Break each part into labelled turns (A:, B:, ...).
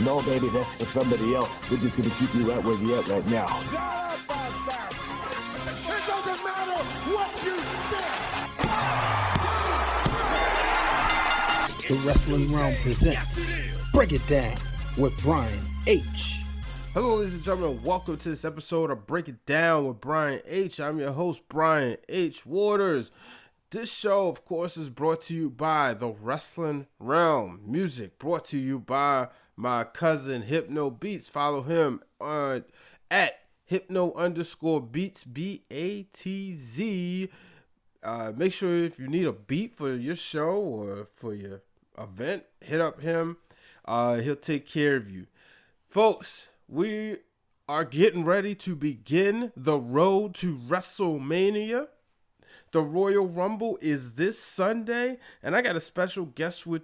A: No, baby, that's for somebody else. We're just going to keep you right where you're at right now.
B: It doesn't matter what you think.
C: The Wrestling Realm presents Break It Down with Brian H.
D: Hello, ladies and gentlemen. Welcome to this episode of Break It Down with Brian H. I'm your host, Brian H. Waters. This show, of course, is brought to you by the Wrestling Realm. Music brought to you by my cousin, Hypno Beats. Follow him on at Hypno_Beats, B-A-T-Z. Make sure if you need a beat for your show or for your event, hit up him. He'll take care of you. Folks, we are getting ready to begin the road to WrestleMania. The Royal Rumble is this Sunday, and I got a special guest for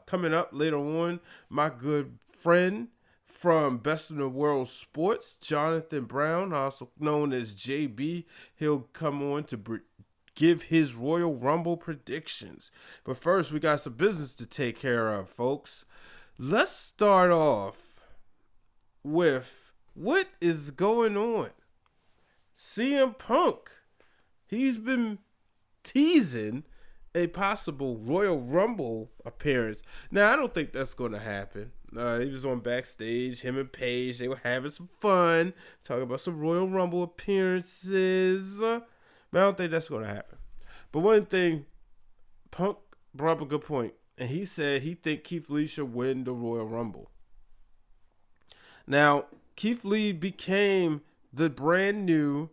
D: coming up later on. My good friend from Best in the World Sports, Jonathan Brown, also known as JB. He'll come on to give his Royal Rumble predictions. But first, we got some business to take care of, folks. Let's start off with what is going on. CM Punk. He's been teasing a possible Royal Rumble appearance. Now, I don't think that's going to happen. He was on backstage, him and Paige. They were having some fun, talking about some Royal Rumble appearances. But I don't think that's going to happen. But one thing, Punk brought up a good point, and he said he think Keith Lee should win the Royal Rumble. Now, Keith Lee became the brand new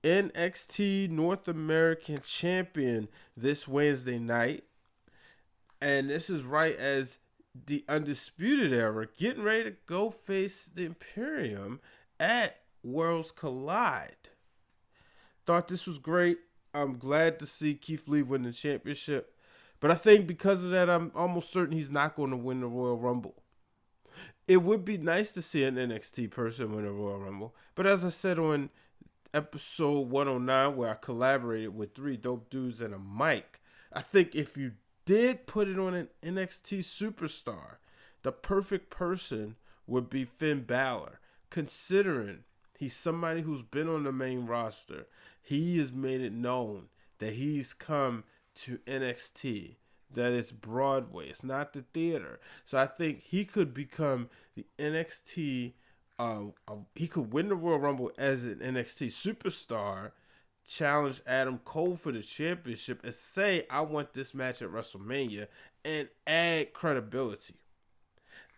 D: NXT North American Champion this Wednesday night. And this is right as the Undisputed Era getting ready to go face the Imperium at Worlds Collide. Thought this was great. I'm glad to see Keith Lee win the championship. But I think because of that, I'm almost certain he's not going to win the Royal Rumble. It would be nice to see an NXT person win a Royal Rumble. But as I said on episode 109, where I collaborated with three dope dudes and a mic, I think if you did put it on an NXT superstar, the perfect person would be Finn Balor, considering he's somebody who's been on the main roster. He has made it known that he's come to NXT, that it's Broadway, it's not the theater. So I think he could become the NXT he could win the Royal Rumble as an NXT superstar, challenge Adam Cole for the championship, and say, I want this match at WrestleMania, and add credibility.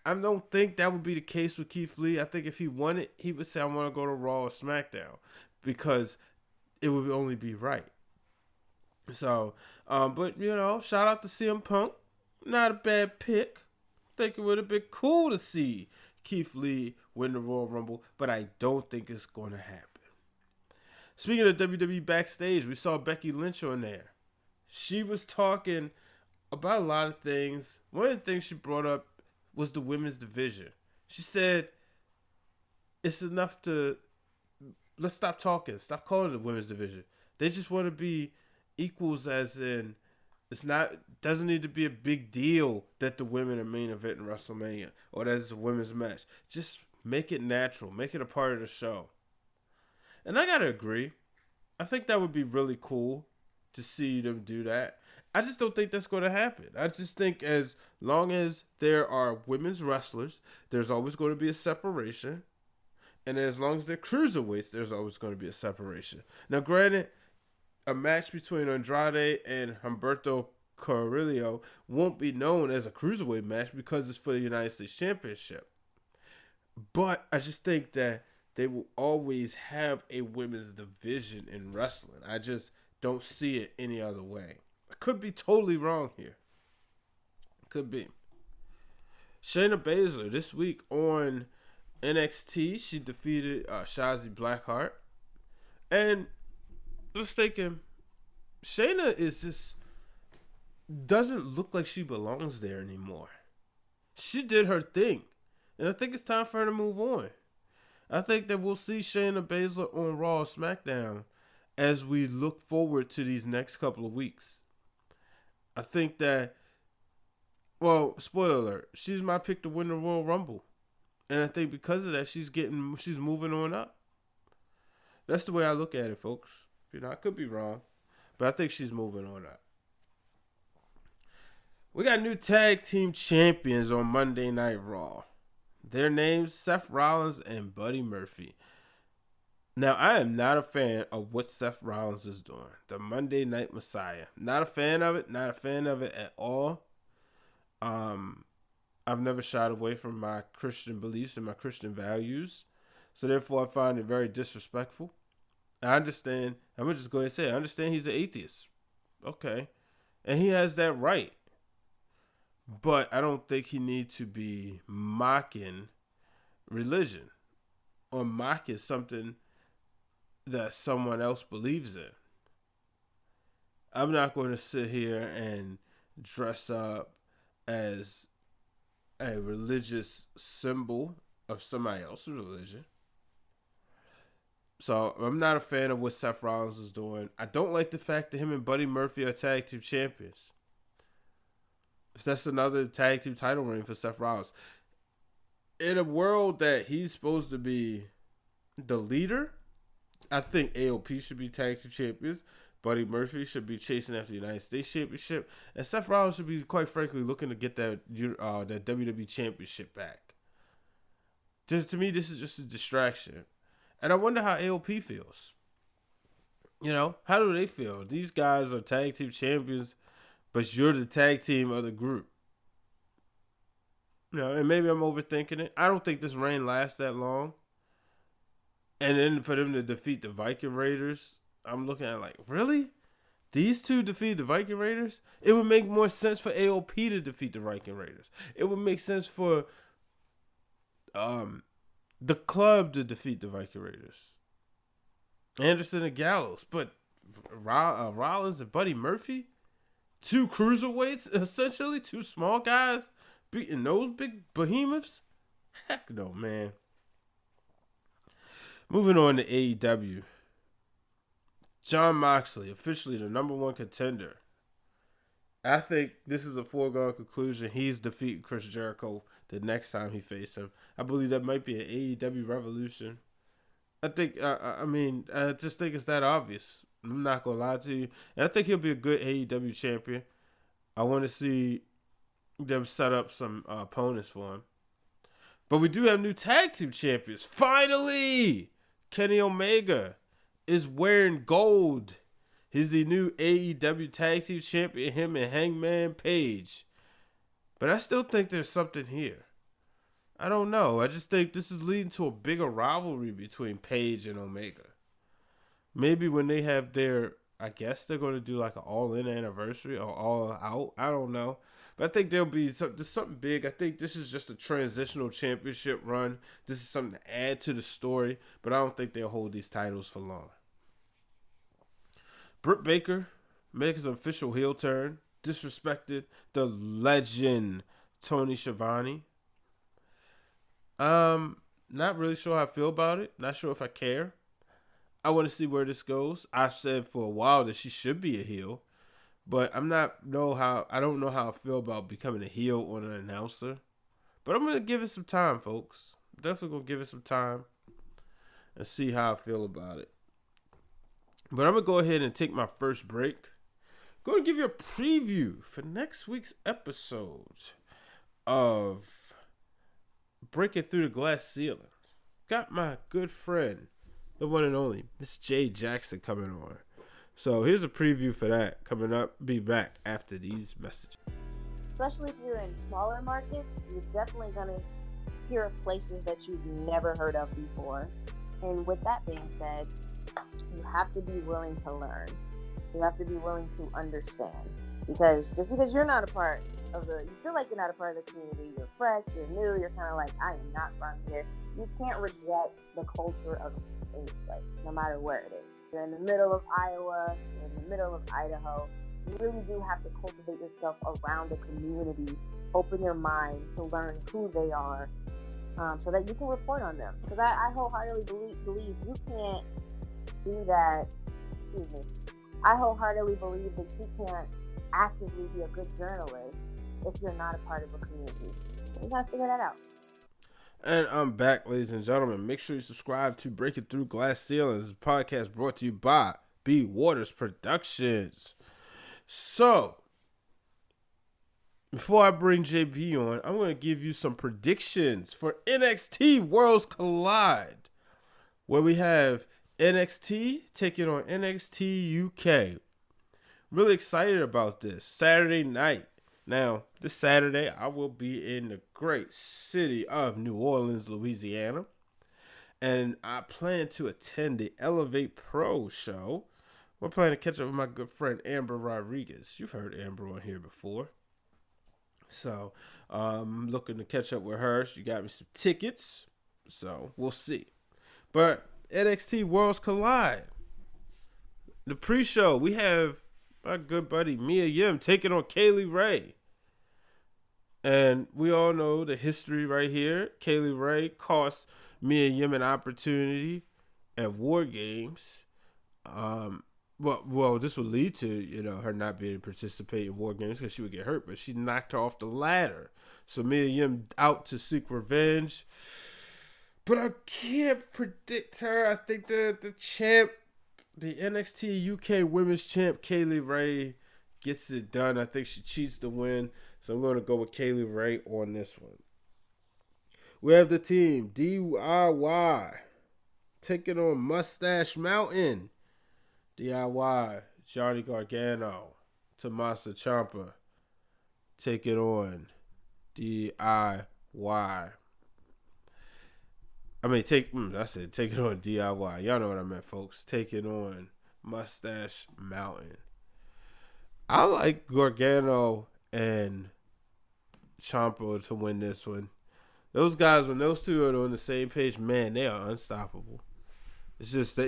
D: I don't think that would be the case with Keith Lee. I think if he won it, he would say, I want to go to Raw or SmackDown, because it would only be right. So, but, shout out to CM Punk. Not a bad pick. I think it would have been cool to see Keith Lee win the Royal Rumble, but I don't think it's going to happen. Speaking of WWE backstage, we saw Becky Lynch on there. She was talking about a lot of things. One of the things she brought up was the women's division. She said, it's enough let's stop talking. Stop calling it the women's division. They just want to be equals, as in, doesn't need to be a big deal that the women are main event in WrestleMania or that it's a women's match. Just make it natural. Make it a part of the show. And I gotta agree. I think that would be really cool to see them do that. I just don't think that's going to happen. I just think as long as there are women's wrestlers, there's always going to be a separation. And as long as they're cruiserweights, there's always going to be a separation. Now, granted, a match between Andrade and Humberto Carrillo won't be known as a cruiserweight match because it's for the United States Championship. But I just think that they will always have a women's division in wrestling. I just don't see it any other way. I could be totally wrong here. Could be. Shayna Baszler this week on NXT, she defeated Shotzi Blackheart. And I was thinking, Shayna doesn't look like she belongs there anymore. She did her thing, and I think it's time for her to move on. I think that we'll see Shayna Baszler on Raw or SmackDown as we look forward to these next couple of weeks. I think that Well, spoiler alert, she's my pick to win the Royal Rumble. And I think because of that, she's moving on up. That's the way I look at it, folks. I could be wrong, but I think she's moving on up. We got new tag team champions on Monday Night Raw. Their names, Seth Rollins and Buddy Murphy. Now, I am not a fan of what Seth Rollins is doing. The Monday Night Messiah. Not a fan of it. Not a fan of it at all. I've never shied away from my Christian beliefs and my Christian values. So, therefore, I find it very disrespectful. I understand. I'm going to just go ahead and say it. I understand he's an atheist. Okay. And he has that right. But I don't think he needs to be mocking religion or mocking something that someone else believes in. I'm not going to sit here and dress up as a religious symbol of somebody else's religion. So I'm not a fan of what Seth Rollins is doing. I don't like the fact that him and Buddy Murphy are tag team champions. That's another tag team title reign for Seth Rollins. In a world that he's supposed to be the leader, I think AOP should be tag team champions. Buddy Murphy should be chasing after the United States Championship. And Seth Rollins should be, quite frankly, looking to get that WWE Championship back. To me, this is just a distraction. And I wonder how AOP feels. How do they feel? These guys are tag team champions, but you're the tag team of the group. And maybe I'm overthinking it. I don't think this reign lasts that long. And then for them to defeat the Viking Raiders, I'm looking at like, really? These two defeat the Viking Raiders? It would make more sense for AOP to defeat the Viking Raiders. It would make sense for the club to defeat the Viking Raiders. Anderson and Gallows. But Rollins and Buddy Murphy? Two cruiserweights, essentially? Two small guys beating those big behemoths? Heck no, man. Moving on to AEW. Jon Moxley, officially the number one contender. I think this is a foregone conclusion. He's defeating Chris Jericho the next time he faces him. I believe that might be an AEW Revolution. I just think it's that obvious. I'm not going to lie to you. And I think he'll be a good AEW champion. I want to see them set up some opponents for him. But we do have new tag team champions. Finally! Kenny Omega is wearing gold. He's the new AEW tag team champion, him and Hangman Page. But I still think there's something here. I don't know. I just think this is leading to a bigger rivalry between Page and Omega. Maybe when they have their, I guess they're going to do like an all-in anniversary or all-out. I don't know. But I think there'll be something big. I think this is just a transitional championship run. This is something to add to the story. But I don't think they'll hold these titles for long. Britt Baker makes an official heel turn. Disrespected the legend Tony Schiavone. Not really sure how I feel about it. Not sure if I care. I want to see where this goes. I've said for a while that she should be a heel. But I don't know how I feel about becoming a heel on an announcer. But I'm going to give it some time, folks. Definitely going to give it some time and see how I feel about it. But I'm going to go ahead and take my first break. Going to give you a preview for next week's episode of Breaking Through the Glass Ceiling. Got my good friend, the one and only, Miss J Jackson, coming on. So here's a preview for that coming up. Be back after these messages.
E: Especially if you're in smaller markets, you're definitely going to hear of places that you've never heard of before. And with that being said, you have to be willing to learn. You have to be willing to understand. Because just because you're not a part of you feel like you're not a part of the community, you're fresh, you're new, you're kind of like, I am not from here. You can't reject the culture of any place, no matter where it is. You're in the middle of Iowa, you're in the middle of Idaho. You really do have to cultivate yourself around a community, open your mind to learn who they are, so that you can report on them. Because I wholeheartedly believe you can't do that. I wholeheartedly believe that you can't actively be a good journalist if you're not a part of a community. You gotta figure that out.
D: And I'm back, ladies and gentlemen. Make sure you subscribe to Breaking Through Glass Ceilings, a podcast brought to you by B. Waters Productions. So, before I bring JB on, I'm going to give you some predictions for NXT Worlds Collide, where we have NXT taking on NXT UK. Really excited about this. Saturday night. Now, this Saturday, I will be in the great city of New Orleans, Louisiana. And I plan to attend the Elevate Pro show. We're planning to catch up with my good friend Amber Rodriguez. You've heard Amber on here before. So, I'm looking to catch up with her. She got me some tickets. So, we'll see. But NXT Worlds Collide. The pre-show, we have my good buddy Mia Yim taking on Kaylee Ray. And we all know the history right here. Kaylee Ray cost Mia Yim an opportunity at War Games. Well, this would lead to, her not being able to participate in War Games because she would get hurt, but she knocked her off the ladder. So Mia Yim out to seek revenge. But I can't predict her. I think the champ, the NXT UK Women's Champ, Kaylee Ray, gets it done. I think she cheats to win. So I'm going to go with Kaylee Ray on this one. We have the team DIY taking on Mustache Mountain. DIY, Johnny Gargano, Tommaso Ciampa taking on DIY. Take it on DIY. Y'all know what I meant, folks. Taking on Mustache Mountain. I like Gargano and Ciampa to win this one. Those guys, when those two are on the same page, man, they are unstoppable. It's just that,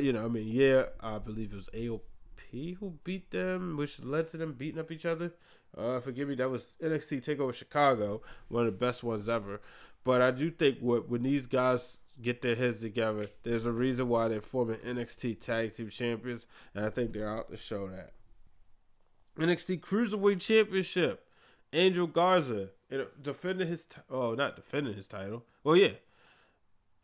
D: I believe it was AOP who beat them, which led to them beating up each other. Forgive me, that was NXT TakeOver Chicago, one of the best ones ever. But I do think when these guys get their heads together, there's a reason why they're forming NXT Tag Team Champions, and I think they're out to show that. NXT Cruiserweight Championship, Angel Garza defending his not defending his title. Well, yeah.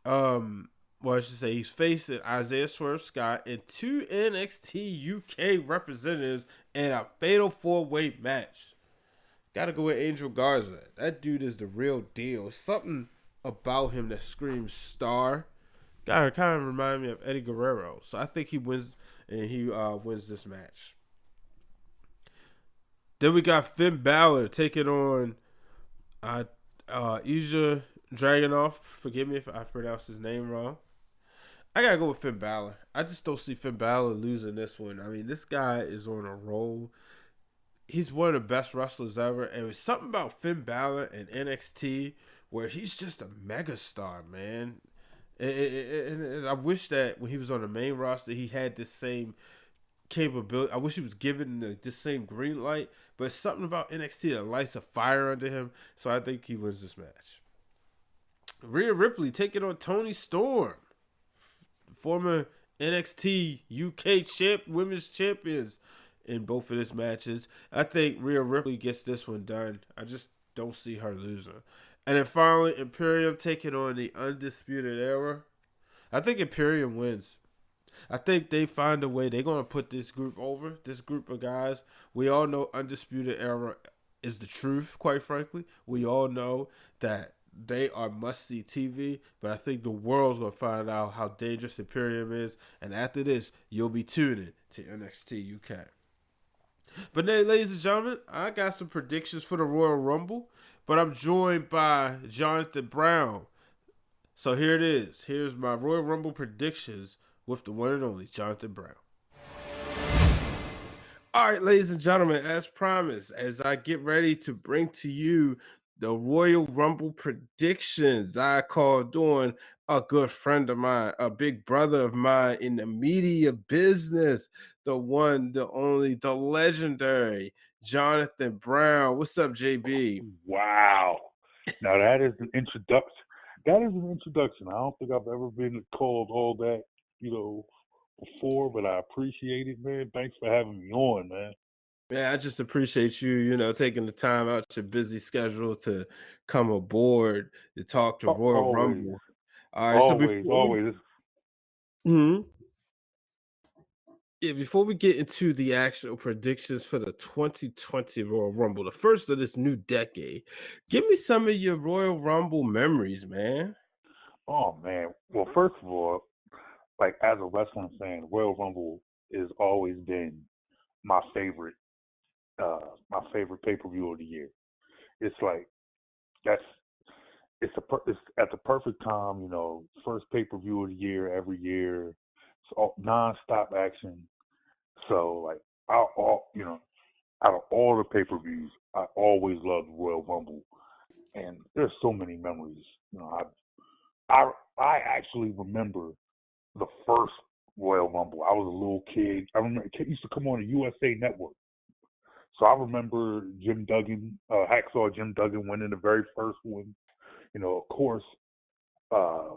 D: I should say he's facing Isaiah Swerve Scott and two NXT UK representatives in a fatal 4-way match. Gotta go with Angel Garza. That dude is the real deal. Something about him that screams star. Kind of remind me of Eddie Guerrero. So I think he wins, and he wins this match. Then we got Finn Balor taking on Ilja Dragunov. Forgive me if I pronounced his name wrong. I gotta go with Finn Balor. I just don't see Finn Balor losing this one. I mean, this guy is on a roll. He's one of the best wrestlers ever. And it's something about Finn Balor and NXT where he's just a megastar, man. And I wish that when he was on the main roster, he had this same capability. I wish he was given the same green light. But it's something about NXT that lights a fire under him. So I think he wins this match. Rhea Ripley taking on Toni Storm. Former NXT UK women's champions in both of these matches. I think Rhea Ripley gets this one done. I just don't see her losing. And then finally, Imperium taking on the Undisputed Era. I think Imperium wins. I think they find a way. They're going to put this group over, this group of guys. We all know Undisputed Era is the truth, quite frankly. We all know that they are must-see TV, but I think the world's going to find out how dangerous Imperium is. And after this, you'll be tuning to NXT UK. But then, ladies and gentlemen, I got some predictions for the Royal Rumble, but I'm joined by Jonathan Brown. So here it is. Here's my Royal Rumble predictions with the one and only Jonathan Brown. All right, ladies and gentlemen, as promised, as I get ready to bring to you the Royal Rumble predictions, I called on a good friend of mine, a big brother of mine in the media business, the one, the only, the legendary Jonathan Brown. What's up, JB?
F: Wow. Now that is an introduction. That is an introduction. I don't think I've ever been called all that, before, but I appreciate it, man. Thanks for having me on, man.
D: Man, I just appreciate you, taking the time out your busy schedule to come aboard to talk to Royal
F: Always,
D: Rumble. All right, so
F: always,
D: before we
F: always.
D: Mhm. Yeah, before we get into the actual predictions for the 2020 Royal Rumble, the first of this new decade, give me some of your Royal Rumble memories, man.
F: Oh man. Well, first of all, like as a wrestling fan, Royal Rumble has always been my favorite, my favorite pay per view of the year. It's like that's it's at the perfect time, first pay per view of the year every year. It's all non-stop action. So like out of all the pay per views, I always loved Royal Rumble, and there's so many memories. I actually remember the first Royal Rumble. I was a little kid. I remember it used to come on the USA Network. So I remember Jim Duggan, Hacksaw Jim Duggan winning the very first one. Of course, uh,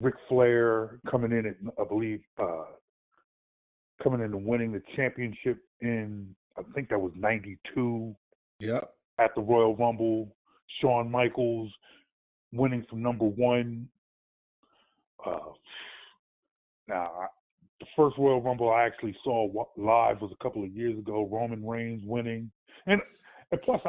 F: Ric Flair coming in at, I believe, coming in and winning the championship in, I think that was 92
D: Yep.
F: at the Royal Rumble. Shawn Michaels winning from number one. Uh, the first Royal Rumble I actually saw live was a couple of years ago. Roman Reigns winning, and plus,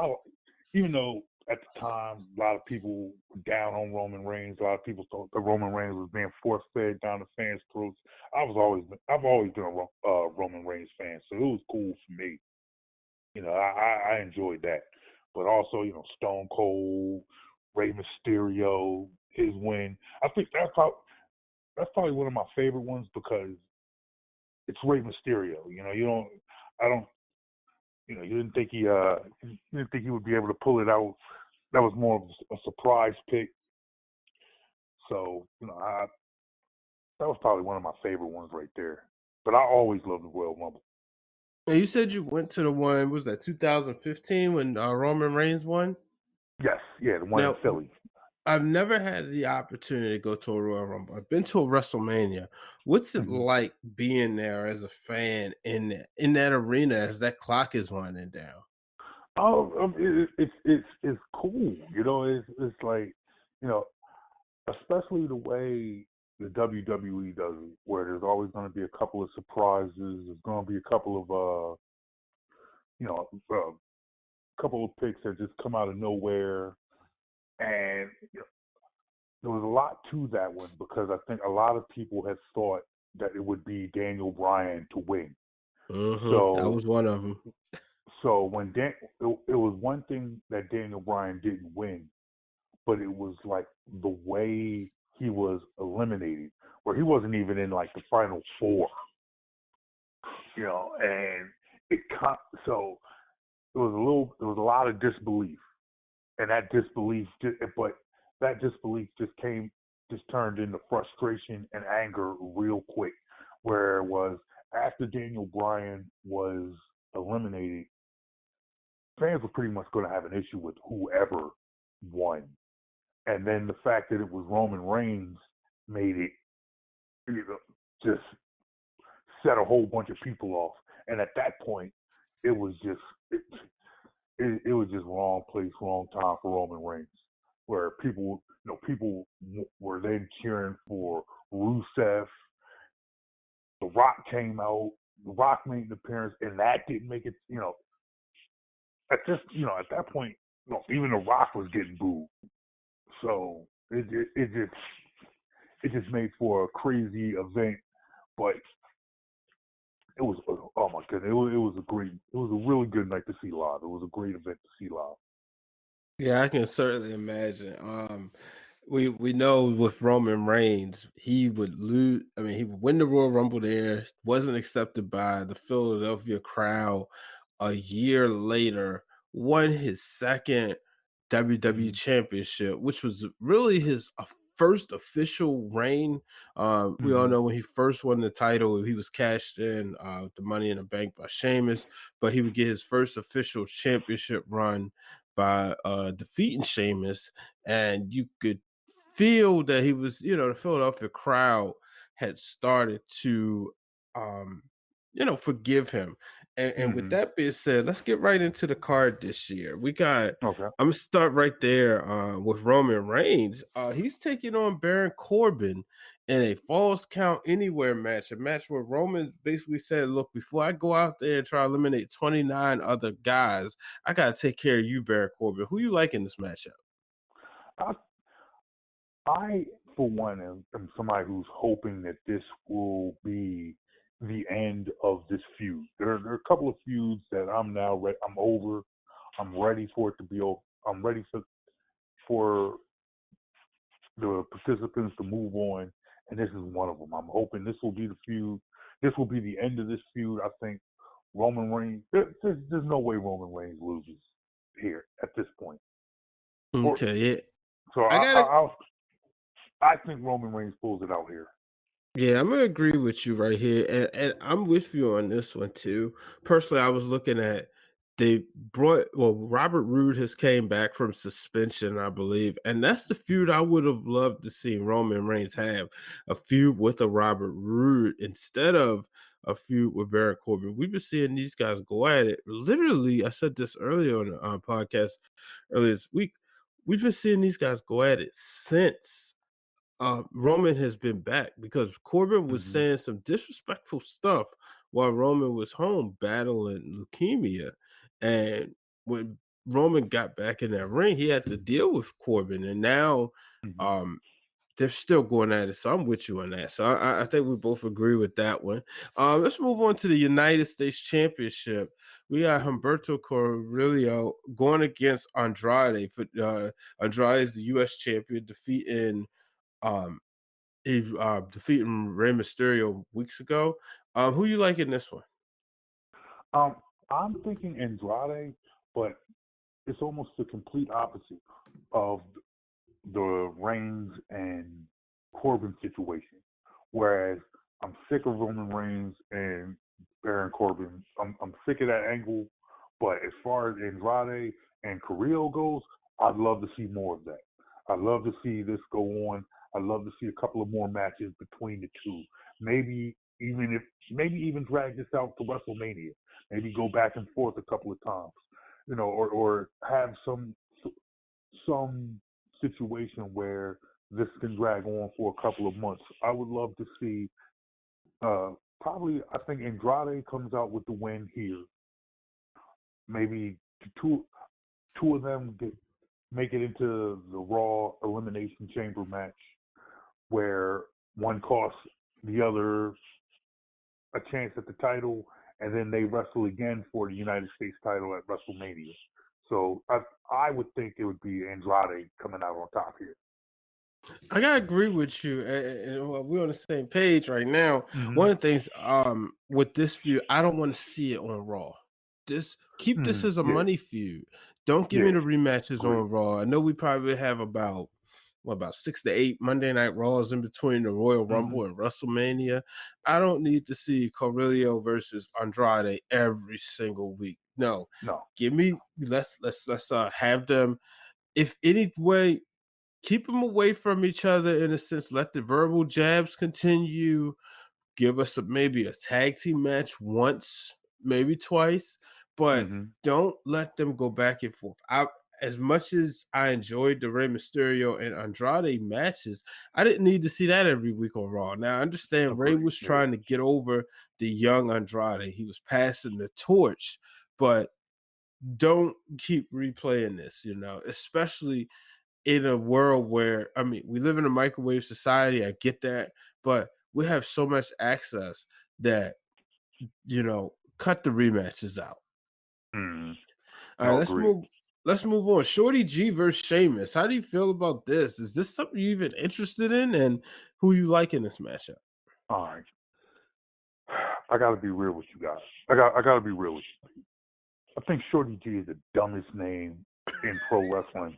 F: even though at the time a lot of people were down on Roman Reigns, a lot of people thought that Roman Reigns was being force fed down the fans' throats. I've always been a Roman Reigns fan, so it was cool for me. I enjoyed that, but also Stone Cold, Rey Mysterio, his win. I think that's probably one of my favorite ones because it's Rey Mysterio. I don't, you didn't think he would be able to pull it out. That was more of a surprise pick. So, that was probably one of my favorite ones right there. But I always loved the Royal Rumble.
D: And you said you went to the one, was that 2015 when Roman Reigns won?
F: Yes, yeah, the one in
D: Now,
F: Philly.
D: I've never had the opportunity to go to a Royal Rumble. I've been to a WrestleMania. What's it
F: Hmm.
D: like being there as a fan in that arena as that clock is winding down?
F: Oh, it's cool. It's like, you know, especially the way the WWE does it, where there's always going to be a couple of surprises. There's going to be a couple of you know, couple of picks that just come out of nowhere, and there was a lot to that one because I think a lot of people had thought that it would be Daniel Bryan to win.
D: I
F: So
D: was one of them.
F: so it was one thing that Daniel Bryan didn't win, but it was like the way he was eliminated, where he wasn't even in like the final four, and so there was a lot of disbelief, and that disbelief just turned into frustration and anger real quick, where it was after Daniel Bryan was eliminated, fans were pretty much going to have an issue with whoever won. And then the fact that it was Roman Reigns made it, just set a whole bunch of people off. And at that point, it was just it, it was just wrong place, wrong time for Roman Reigns, where people were then cheering for Rusev. The Rock came out. The Rock made an appearance, and that didn't make it. At that point, even The Rock was getting booed. So it just made for a crazy event, but it was, oh my goodness, it was a really good night to see live. It was a great event to see live.
D: Yeah, I can certainly imagine. We know with Roman Reigns, he would lose. I mean, he would win the Royal Rumble there. Wasn't accepted by the Philadelphia crowd. A year later, won his second WWE
F: Hmm.
D: Championship, which was really his first official reign. We all
F: Hmm.
D: know when he first won the title, he was cashed in the Money in the Bank by Sheamus, but he would get his first official championship run by defeating Sheamus, and you could feel that he was, the Philadelphia crowd had started to, forgive him. And with that being said, let's get right into the card this year.
F: Okay.
D: I'm gonna start right there with Roman Reigns. He's taking on Baron Corbin in a Falls Count Anywhere match, a match where Roman basically said, "Look, before I go out there and try to eliminate 29 other guys, I gotta take care of you, Baron Corbin." Who you like in this matchup?
F: I, I for one, am somebody who's hoping that this will be the end of this feud. There are a couple of feuds that I'm now ready. I'm over. I'm ready for it to be over. I'm ready for the participants to move on, and this is one of them. I'm hoping this will be the feud. This will be the end of this feud. I think Roman Reigns. There's no way Roman Reigns loses here at this point.
D: Okay, yeah.
F: So
D: I gotta
F: I think Roman Reigns pulls it out here.
D: Yeah, I'm gonna agree with you right here, and I'm with you on this one too. Personally, I was looking at Robert Roode has came back from suspension, I believe, and that's the feud I would have loved to see Roman Reigns have, a feud with a Robert Roode instead of a feud with Baron Corbin. We've been seeing these guys go at it. Literally, I said this earlier on the podcast earlier this week. We've been seeing these guys go at it since Roman has been back because Corbin was
F: Mm-hmm.
D: saying some disrespectful stuff while Roman was home battling leukemia. And when Roman got back in that ring, he had to deal with Corbin. And now
F: Mm-hmm.
D: they're still going at it. So I'm with you on that. So I think we both agree with that one. Let's move on to the United States Championship. We got Humberto Carrillo going against Andrade. Andrade is the U.S. champion, defeating um, he defeated Rey Mysterio weeks ago. Who you like in this one?
F: I'm thinking Andrade, but it's almost the complete opposite of the Reigns and Corbin situation. Whereas I'm sick of Roman Reigns and Baron Corbin. I'm sick of that angle. But as far as Andrade and Carrillo goes, I'd love to see more of that. I'd love to see this go on. I'd love to see a couple of more matches between the two. Maybe even drag this out to WrestleMania. Maybe go back and forth a couple of times. Or have some situation where this can drag on for a couple of months. I would love to see. I think Andrade comes out with the win here. Maybe two of them make it into the Raw Elimination Chamber match, where one costs the other a chance at the title, and then they wrestle again for the United States title at WrestleMania. So I would think it would be Andrade coming out on top here.
D: I gotta agree with you, and we're on the same page right now.
F: Mm-hmm.
D: One of the things with this feud, I don't want to see it on Raw. Keep this as a money feud. Don't give me the rematches on Raw. I know we probably have about 6 to 8 Monday Night Raws in between the Royal Rumble and WrestleMania. I don't need to see Carrillo versus Andrade every single week. No. Give me let's have them. If any way, keep them away from each other in a sense. Let the verbal jabs continue. Give us maybe a tag team match once, maybe twice, but don't let them go back and forth. As much as I enjoyed the Rey Mysterio and Andrade matches, I didn't need to see that every week on Raw. Now, I understand Rey was trying to get over the young Andrade. He was passing the torch, but don't keep replaying this, especially in a world where, we live in a microwave society. I get that, but we have so much access that, cut the rematches out. All right, let's move on. Shorty G versus Sheamus. How do you feel about this? Is this something you even interested in, and who you like in this matchup?
F: All right. I gotta be real with you guys. I gotta be real with you. I think Shorty G is the dumbest name in pro wrestling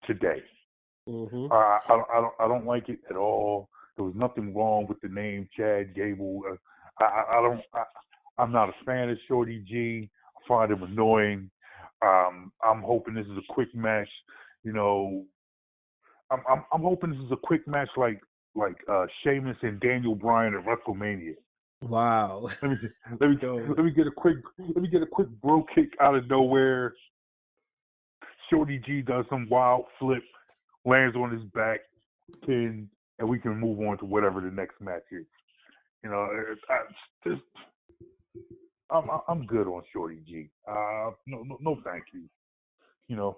F: today. I don't like it at all. There was nothing wrong with the name Chad Gable. I'm not a fan of Shorty G. I find him annoying. I'm hoping this is a quick match. I'm hoping this is a quick match like Sheamus and Daniel Bryan at WrestleMania.
D: Wow.
F: Let me get a quick bro kick out of nowhere. Shorty G does some wild flip, lands on his back, pin, and we can move on to whatever the next match is. You know, I'm good on Shorty G. No, thank you. You know,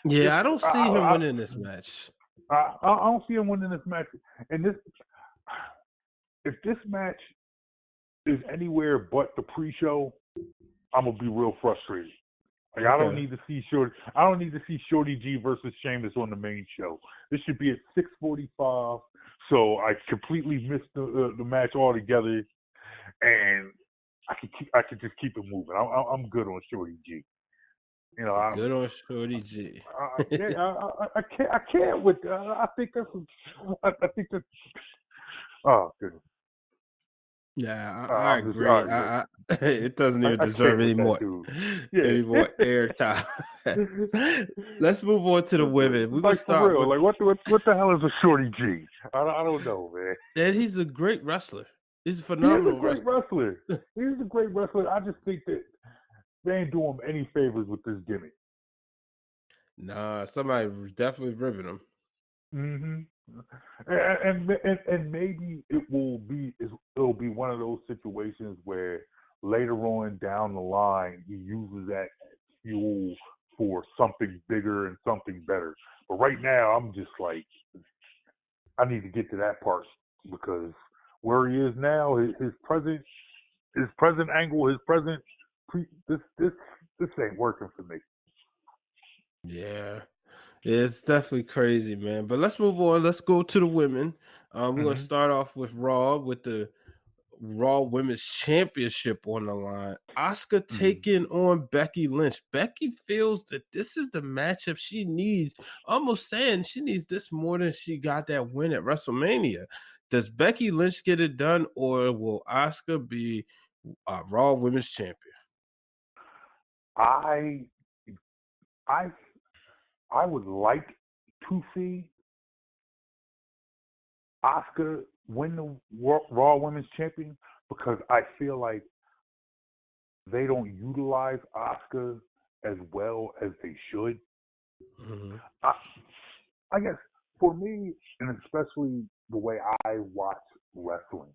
D: Yeah, I don't see him winning this match.
F: I don't see him winning this match. And if this match is anywhere but the pre-show, I'm gonna be real frustrated. Like, I don't need to see Shorty G versus Sheamus on the main show. This should be at 6:45. So I completely missed the match altogether, and I could just keep it moving. I'm good on Shorty G. You know, I'm
D: good on Shorty G.
F: I can't with. I think that's. Oh goodness.
D: Yeah, I agree. It doesn't even deserve any more airtime. Let's move on to the women. We're gonna start
F: for real. What the hell is a Shorty G? I don't know, man.
D: And he's a great wrestler. He's a phenomenal
F: wrestler. He's a great wrestler. I just think that they ain't doing him any favors with this gimmick.
D: Nah, somebody definitely ripping him.
F: Mm-hmm. And maybe it'll be one of those situations where later on down the line he uses that fuel for something bigger and something better. But right now I'm just like, I need to get to that part, because where he is now, his present angle, this ain't working for me.
D: Yeah. It's definitely crazy, man. But let's move on. Let's go to the women. We're going to start off with Raw, with the Raw Women's Championship on the line. Asuka taking on Becky Lynch. Becky feels that this is the matchup she needs, almost saying she needs this more than she got that win at WrestleMania. Does Becky Lynch get it done, or will Asuka be Raw Women's Champion?
F: I would like to see Asuka win the Raw Women's Champion, because I feel like they don't utilize Asuka as well as they should.
D: Mm-hmm.
F: I guess for me, and especially the way I watch wrestling,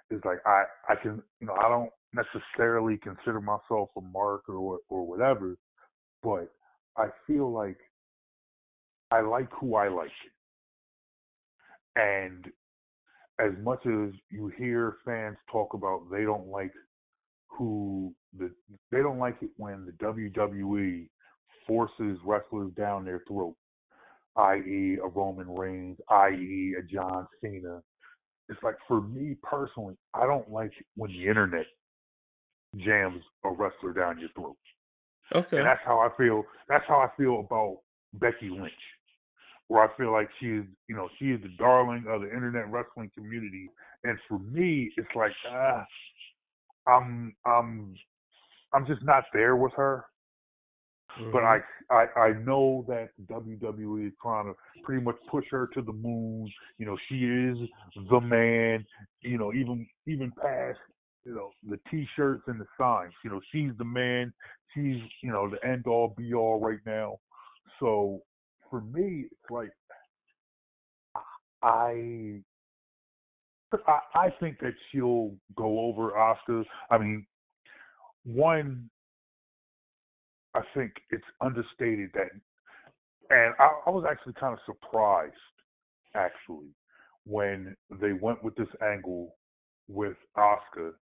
F: is like I can, I don't necessarily consider myself a mark or whatever, but I feel like I like who I like. And as much as you hear fans talk about they don't like it when the WWE forces wrestlers down their throat, i.e. a Roman Reigns, i.e. a John Cena. It's like, for me personally, I don't like it when the internet jams a wrestler down your throat.
D: Okay.
F: And that's how I feel. That's how I feel about Becky Lynch, where I feel like she is the darling of the internet wrestling community. And for me, it's like, I'm just not there with her. Mm-hmm. But I know that WWE is trying to pretty much push her to the moon. She is the man. Even past the T-shirts and the signs. She's the man. She's the end all be all right now. So for me, it's like I think that she'll go over Asuka. I mean, one, I think it's understated that, and I was actually kind of surprised, actually, when they went with this angle with Asuka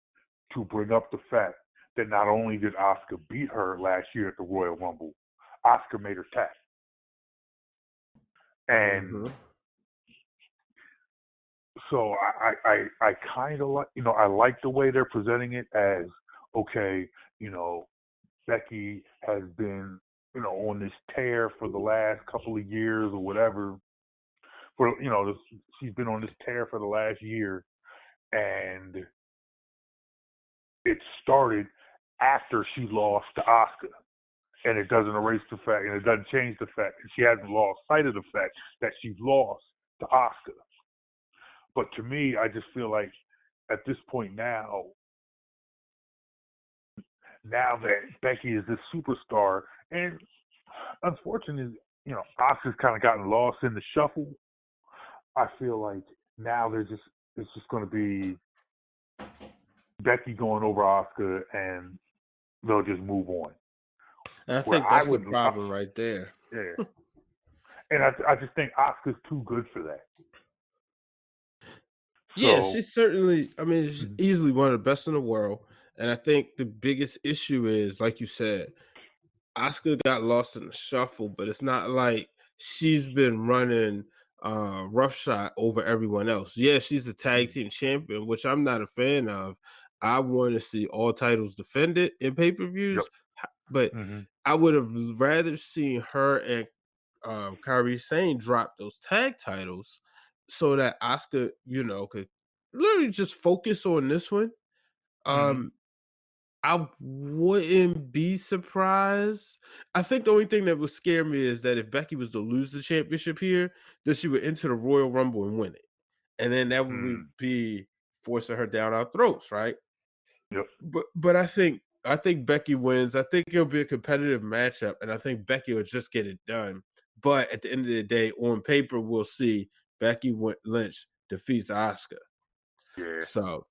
F: to bring up the fact that not only did Asuka beat her last year at the Royal Rumble, Asuka made her tap. And so I kind of like, I like the way they're presenting it as, okay, Becky has been, on this tear for the last couple of years or whatever. She's been on this tear for the last year, and it started after she lost to Asuka. And it doesn't erase the fact, and it doesn't change the fact that she hasn't lost sight of the fact that she's lost to Asuka. But to me, I just feel like at this point now that Becky is this superstar, and unfortunately, Asuka's kind of gotten lost in the shuffle. I feel like now it's just going to be Becky going over Asuka, and they'll just move on.
D: And I think that's the problem right there.
F: Yeah, and I just think Asuka's too good for that.
D: Yeah, she's certainly. I mean, she's easily one of the best in the world, and I think the biggest issue is, like you said, Asuka got lost in the shuffle, but it's not like she's been running roughshod over everyone else. Yeah, she's a tag team champion, which I'm not a fan of. I want to see all titles defended in pay-per-views, but I would have rather seen her and Kairi Sane drop those tag titles so that Asuka, could literally just focus on this one. I wouldn't be surprised. I think the only thing that would scare me is that if Becky was to lose the championship here, then she would enter the Royal Rumble and win it. And then that would be forcing her down our throats, right?
F: Yep.
D: But I think Becky wins. I think it'll be a competitive matchup, and I think Becky will just get it done. But at the end of the day, on paper, we'll see Becky Lynch defeats Asuka.
F: Yeah.
D: So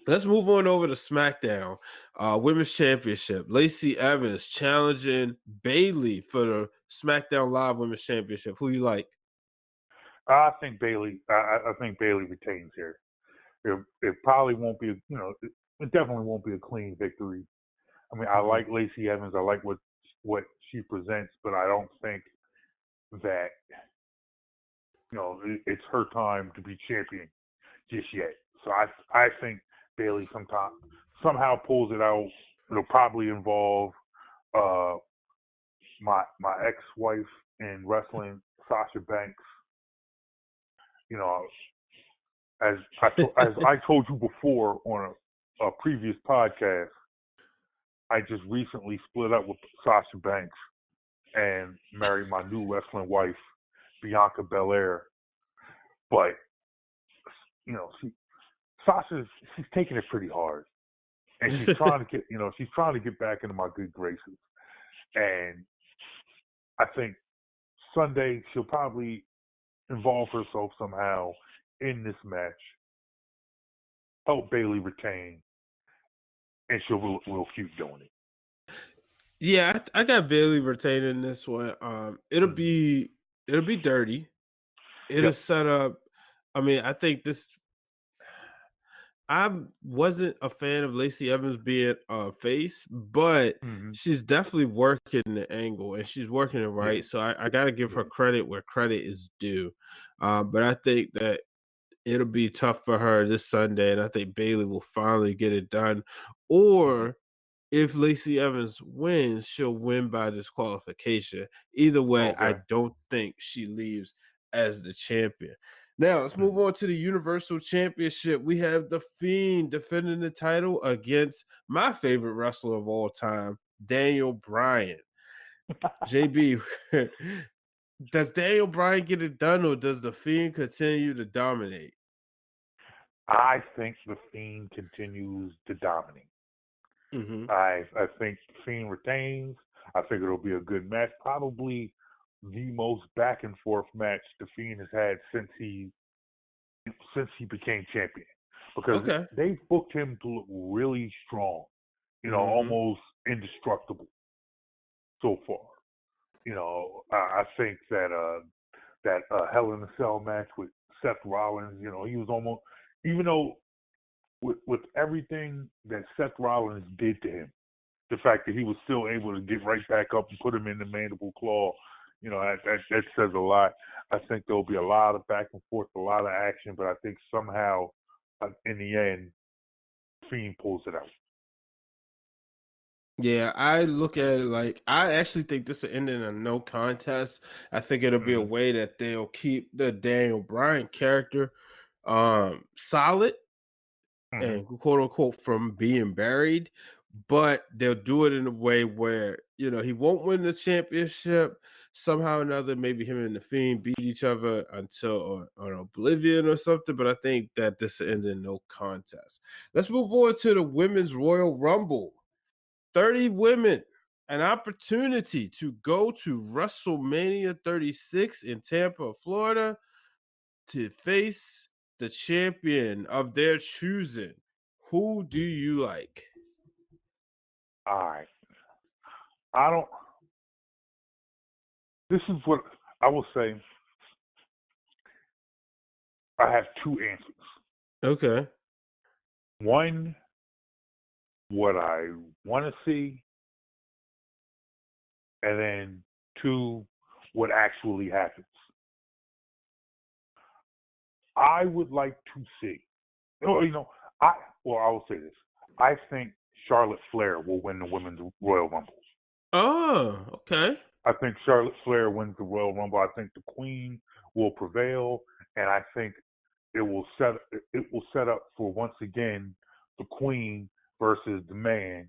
D: let's move on over to SmackDown. Women's Championship. Lacey Evans challenging Bayley for the SmackDown Live Women's Championship. Who you like?
F: I think Bayley. I think Bayley retains here. It probably won't be. It definitely won't be a clean victory. I mean, I like Lacey Evans. I like what she presents, but I don't think that it's her time to be champion just yet. So I think Bayley somehow pulls it out. It'll probably involve my ex-wife in wrestling, Sasha Banks. As I told you before on a previous podcast, I just recently split up with Sasha Banks and married my new wrestling wife, Bianca Belair. But she's taking it pretty hard, and she's trying to get back into my good graces. And I think Sunday she'll probably involve herself somehow in this match, help Bayley retain, and we'll keep doing it.
D: Yeah, I got Bayley retaining this one. It'll be dirty. It'll set up. I mean, I think this. I wasn't a fan of Lacey Evans being a face, but she's definitely working the angle and she's working it right. Yeah. So I got to give her credit where credit is due. But I think that it'll be tough for her this Sunday, and I think Bayley will finally get it done. Or if Lacey Evans wins, she'll win by disqualification. Either way, I don't think she leaves as the champion. Now, let's move on to the Universal Championship. We have The Fiend defending the title against my favorite wrestler of all time, Daniel Bryan. JB, does Daniel Bryan get it done, or does The Fiend continue to dominate?
F: I think The Fiend continues to dominate. I think The Fiend retains. I think it'll be a good match. Probably the most back and forth match The Fiend has had since he became champion, because they've booked him to look really strong, almost indestructible so far. I think that Hell in a Cell match with Seth Rollins, he was almost, even though with everything that Seth Rollins did to him, the fact that he was still able to get right back up and put him in the mandible claw, that says a lot. I think there'll be a lot of back and forth, a lot of action, but I think somehow, in the end, Fiend pulls it out.
D: Yeah, I look at it like, I actually think this will end in a no contest. I think it'll be a way that they'll keep the Daniel Bryan character solid and quote unquote from being buried, but they'll do it in a way where he won't win the championship. somehow or another, maybe him and the Fiend beat each other until on Oblivion or something. But I think that this ended in no contest. Let's move forward to the Women's Royal Rumble. 30 women, an opportunity to go to WrestleMania 36 in Tampa, Florida, to face the champion of their choosing. Who do you like?
F: All right. This is what I will say. I have two answers.
D: Okay.
F: One, what I want to see, and then two, what actually happens. I would like to see. I will say this. I think Charlotte Flair will win the Women's Royal Rumble.
D: Oh, okay.
F: I think Charlotte Flair wins the Royal Rumble. I think the Queen will prevail, and I think it will set up for, once again, the Queen versus the Man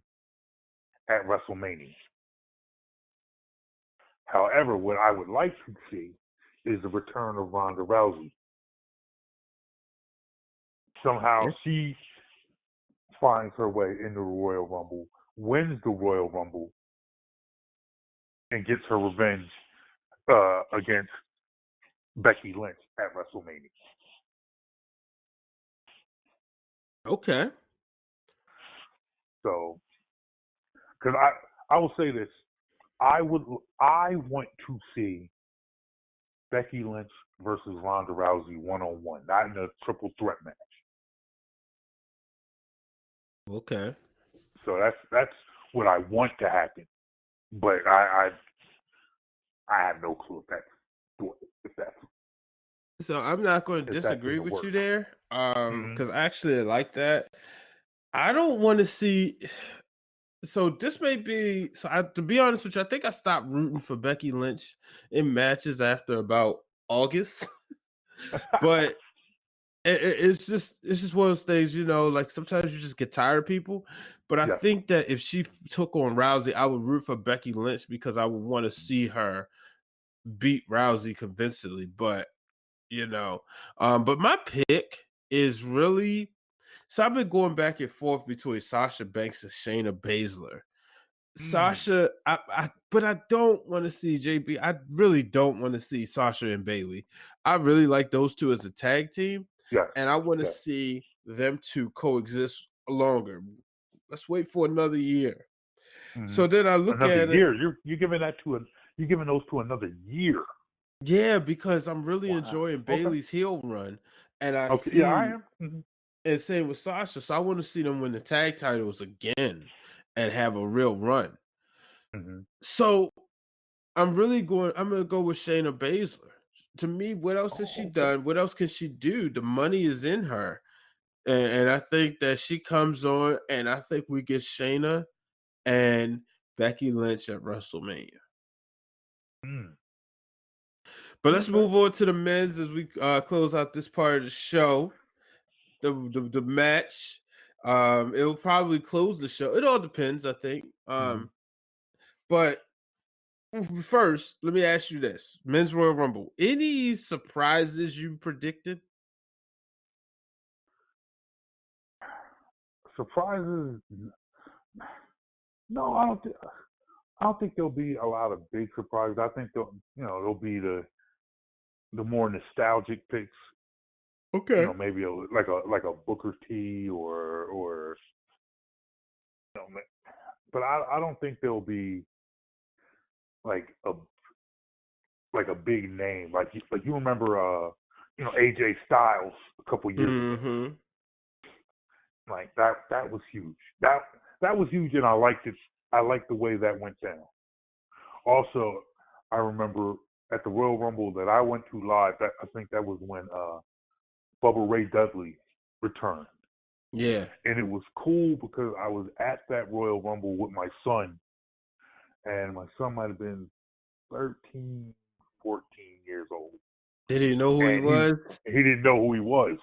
F: at WrestleMania. However, what I would like to see is the return of Ronda Rousey. Somehow she finds her way into the Royal Rumble, wins the Royal Rumble, and gets her revenge against Becky Lynch at WrestleMania.
D: Okay.
F: So, because I will say this, I want to see Becky Lynch versus Ronda Rousey 1-on-1, not in a triple threat match.
D: Okay.
F: So that's what I want to happen, but I have no clue if that's.
D: So I'm not going to disagree with you there, because I actually like that. I don't want to see. So this may be. To be honest with you, I think I stopped rooting for Becky Lynch in matches after about August. But it's just one of those things, like sometimes you just get tired of people. But I think that if she took on Rousey, I would root for Becky Lynch because I would want to see her beat Rousey convincingly. But but my pick is really. So I've been going back and forth between Sasha Banks and Shayna Baszler. Sasha, but I don't want to see JB. I really don't want to see Sasha and Bayley. I really like those two as a tag team, and I want to see them two coexist longer. Let's wait for another year. So then I look
F: another
D: at
F: year.
D: it.
F: You're giving you're giving those to another year.
D: Yeah, because I'm really enjoying Bayley's heel run, and I see.
F: Yeah, I am. Mm-hmm.
D: And same with Sasha. So I want to see them win the tag titles again and have a real run.
F: Mm-hmm.
D: So I'm going to go with Shayna Baszler. To me, what else has she done? What else can she do? The money is in her. And I think that she comes on, and I think we get Shayna and Becky Lynch at WrestleMania. But let's move on to the men's as we close out this part of the show. The match, it'll probably close the show. It all depends, I think. But first, let me ask you this: Men's Royal Rumble. Any surprises you predicted?
F: Surprises? No, I don't think there'll be a lot of big surprises. I think there'll be the more nostalgic picks.
D: Okay.
F: Maybe like a Booker T or but I don't think there'll be like a big name like you remember AJ Styles a couple years ago. Like that was huge. That was huge, and I liked it. I liked the way that went down. Also, I remember at the Royal Rumble that I went to live. I think that was when Bubba Ray Dudley returned.
D: Yeah.
F: And it was cool because I was at that Royal Rumble with my son, and my son might have been 13, 14 years old.
D: Did he know who he was?
F: He didn't know who he was.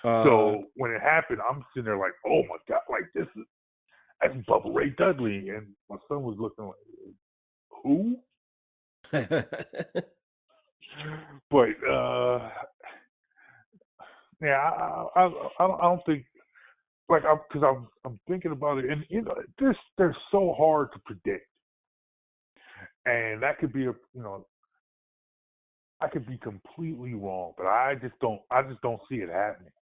F: So when it happened, I'm sitting there like, oh my God, like that's Bubba Ray Dudley. And my son was looking like, who? But yeah, I don't think like I'm thinking about it, and they're so hard to predict, and that could be I could be completely wrong, but I just don't see it happening.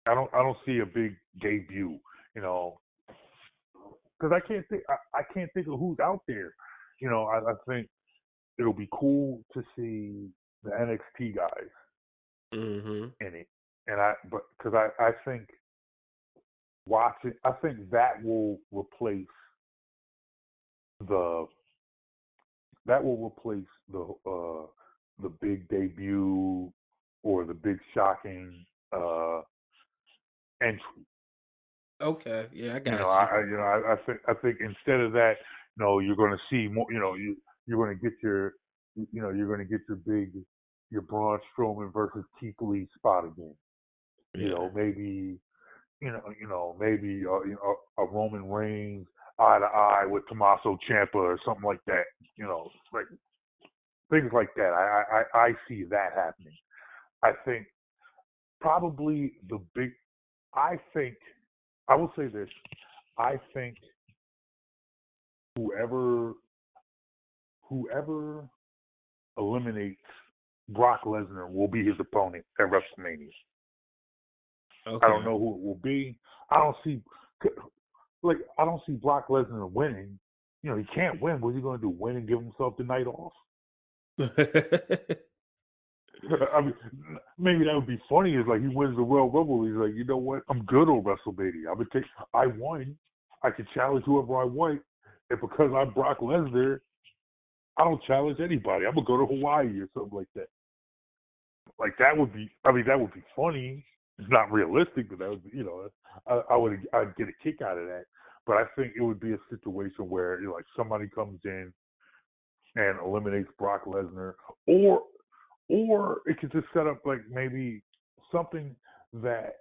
F: I don't see a big debut, because I can't think of who's out there. I think it'll be cool to see the NXT guys
D: Mm-hmm.
F: in it, but because I think I think that will replace the the big debut or the big shocking entry.
D: Okay, yeah, I
F: You know,
D: got you.
F: I think instead of that, you're going to see more. You're going to get you're going to get your Braun Strowman versus Keith Lee spot again.
D: Yeah.
F: Maybe maybe a Roman Reigns eye to eye with Tommaso Ciampa or something like that. Like things like that. I see that happening. I think probably I think I will say this. I think whoever eliminates Brock Lesnar will be his opponent at WrestleMania. I don't
D: Okay.
F: know who it will be. I don't see Brock Lesnar winning. He can't win. What's he going to do? Win and give himself the night off? I mean, maybe that would be funny. Is like he wins the Royal Rumble. He's like, you know what? I'm good on WrestleMania. I won. I can challenge whoever I want, and because I'm Brock Lesnar, I don't challenge anybody. I'm gonna go to Hawaii or something like that. Like that would be. I mean, that would be funny. It's not realistic, but that would be. I'd get a kick out of that. But I think it would be a situation where like somebody comes in and eliminates Brock Lesnar, or it could just set up like maybe something that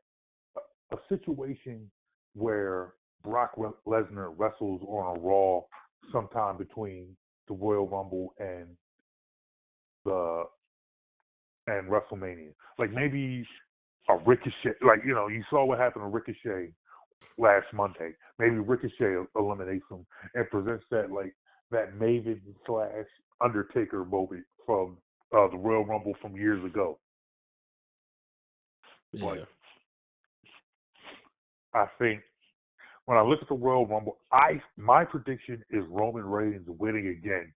F: a situation where Brock Lesnar wrestles on a Raw sometime between the Royal Rumble and WrestleMania. Like maybe a Ricochet, like you saw what happened to Ricochet last Monday. Maybe Ricochet eliminates him and presents that Maven / Undertaker moment from the Royal Rumble from years ago.
D: Yeah.
F: But I think when I look at the Royal Rumble, my prediction is Roman Reigns winning again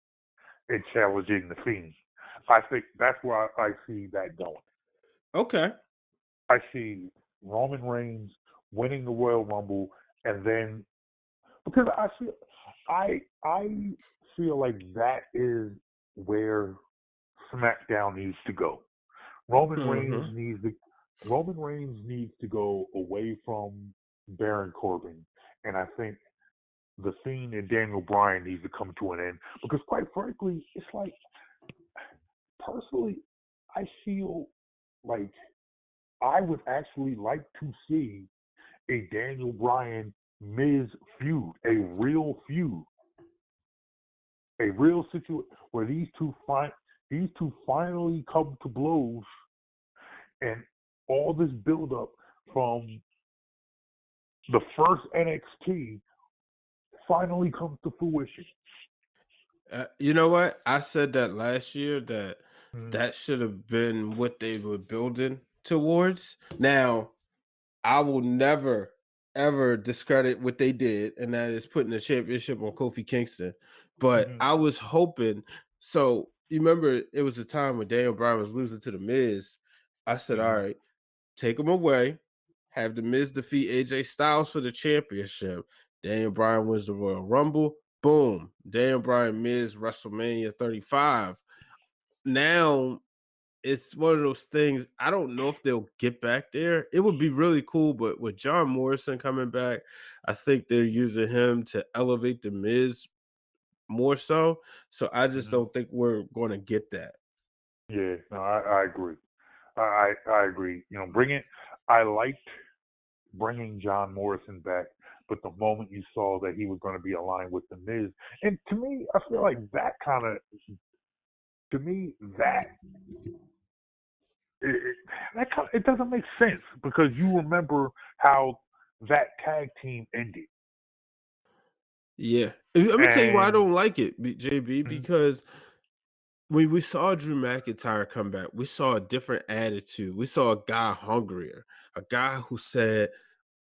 F: and challenging the Fiend. I think that's where I see that going.
D: Okay.
F: I see Roman Reigns winning the Royal Rumble, and then because I feel like that is where SmackDown needs to go. Roman Reigns needs to go away from Baron Corbin, and I think the Fiend and Daniel Bryan needs to come to an end because, quite frankly, it's like personally, I feel like I would actually like to see a Daniel Bryan Miz feud, a real situation where these two finally come to blows, and all this build up from the first NXT finally comes to fruition.
D: You know what? I said that last year that
F: Mm-hmm.
D: that should have been what they were building towards. Now, I will never ever discredit what they did, and that is putting the championship on Kofi Kingston. But
F: Mm-hmm.
D: I was hoping. So you remember, it was a time when Daniel Bryan was losing to the Miz. I said,
F: Mm-hmm.
D: all right, take him away, have the Miz defeat AJ Styles for the championship. Daniel Bryan wins the Royal Rumble. Boom. Daniel Bryan Miz WrestleMania 35. Now it's one of those things. I don't know if they'll get back there. It would be really cool, but with John Morrison coming back, I think they're using him to elevate the Miz more so. So I just
F: Mm-hmm.
D: don't think we're going to get that.
F: Yeah, no, I agree. I agree. I liked bringing John Morrison back, but the moment you saw that he was going to be aligned with the Miz, and to me, I feel like that kind of to me, it doesn't make sense because you remember how that tag team ended.
D: Yeah. I'm gonna tell you why I
F: And
D: don't like it, JB, because when we saw Drew McIntyre come back, we saw a different attitude. We saw a guy hungrier, a guy who said,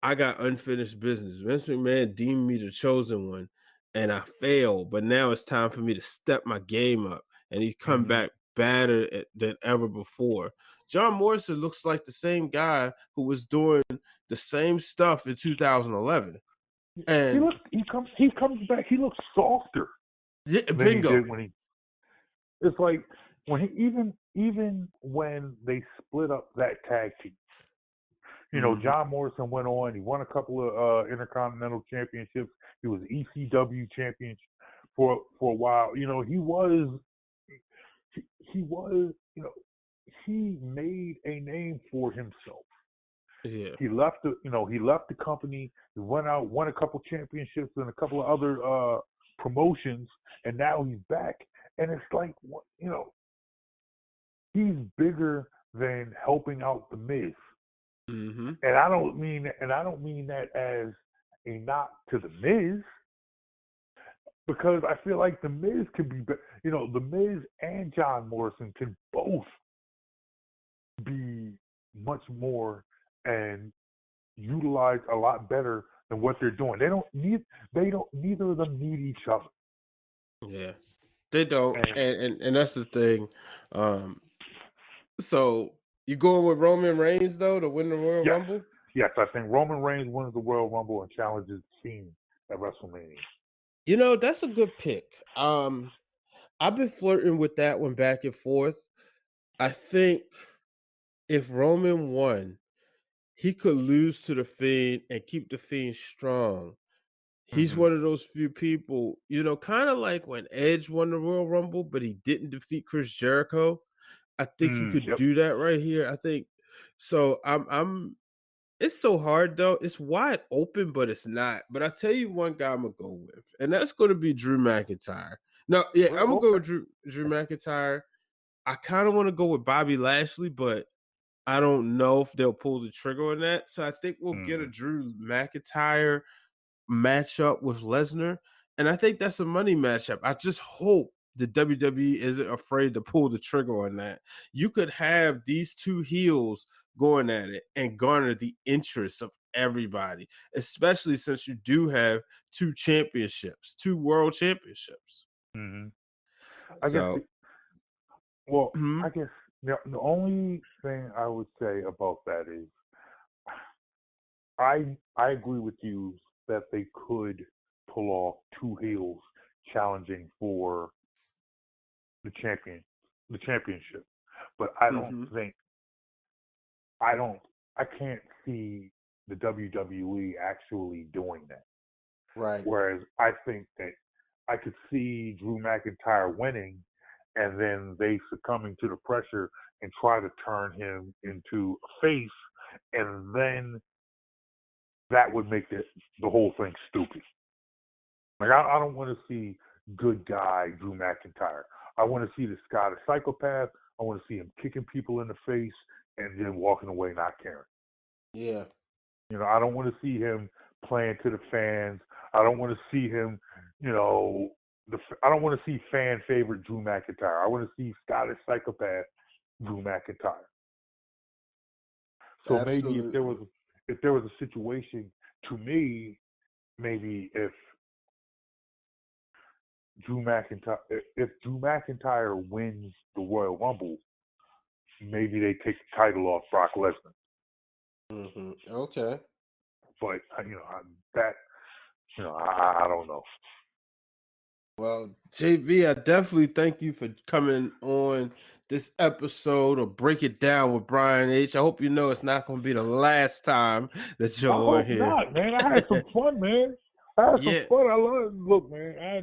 D: I got unfinished business. Vince McMahon deemed me the chosen one, and I failed. But now it's time for me to step my game up. And he's come back better than ever before. John Morrison looks like the same guy who was doing the same stuff in 2011. And
F: he comes back. He looks softer
D: yeah,
F: than
D: bingo.
F: he did when he. It's like when he even when they split up that tag team. You know, John Morrison went on. He won a couple of Intercontinental Championships. He was ECW champion for a while. You know, he was. You know, he made a name for himself.
D: Yeah.
F: He left the company. He went out, won a couple championships and a couple of other promotions, and now he's back. And it's like, you know, he's bigger than helping out the Miz. And I don't mean that as a knock to the Miz, because I feel like the Miz can be, you know, the Miz and John Morrison can both be much more and utilize a lot better than what they're doing. Neither of them need each other.
D: Yeah, they don't, and that's the thing. So you going with Roman Reigns though to win the Royal Rumble?
F: Yes, I think Roman Reigns wins the Royal Rumble and challenges Fiend at WrestleMania.
D: You know, that's a good pick. I've been flirting with that one back and forth. I think if Roman won, he could lose to the Fiend and keep the Fiend strong. He's one of those few people, you know, kind of like when Edge won the Royal Rumble, but he didn't defeat Chris Jericho. I think you could do that right here. I think so. It's so hard though. It's wide open, but it's not. But I tell you one guy I'm gonna go with, and that's gonna be Drew McIntyre. No, yeah, I'm gonna go with Drew McIntyre. I kind of want to go with Bobby Lashley, but I don't know if they'll pull the trigger on that. So I think we'll get a Drew McIntyre matchup with Lesnar, and I think that's a money matchup. I just hope the WWE isn't afraid to pull the trigger on that. You could have these two heels going at it and garner the interest of everybody, especially since you do have two world championships.
F: I guess the only thing I would say about that is I agree with you that they could pull off two heels challenging for the championship, but I don't think I can't see the WWE actually doing that.
D: Right.
F: Whereas I think that I could see Drew McIntyre winning and then they succumbing to the pressure and try to turn him into a face, and then that would make the whole thing stupid. Like, I don't want to see good guy Drew McIntyre. I want to see this guy, the psychopath. I want to see him kicking people in the face and then walking away not caring.
D: Yeah.
F: You know, I don't want to see him playing to the fans. I don't want to see him, you know, I don't want to see fan favorite Drew McIntyre. I want to see Scottish psychopath Drew McIntyre. So maybe if there was a situation, to me, maybe if Drew McIntyre wins the Royal Rumble, maybe they take the title off Brock Lesnar.
D: Okay.
F: But I don't know.
D: Well, JV, I definitely thank you for coming on this episode of Break It Down with Brian H. I hope you know it's not going to be the last time that you're on here.
F: I hope not, man. I had some fun, man. I had some fun. Look, man, I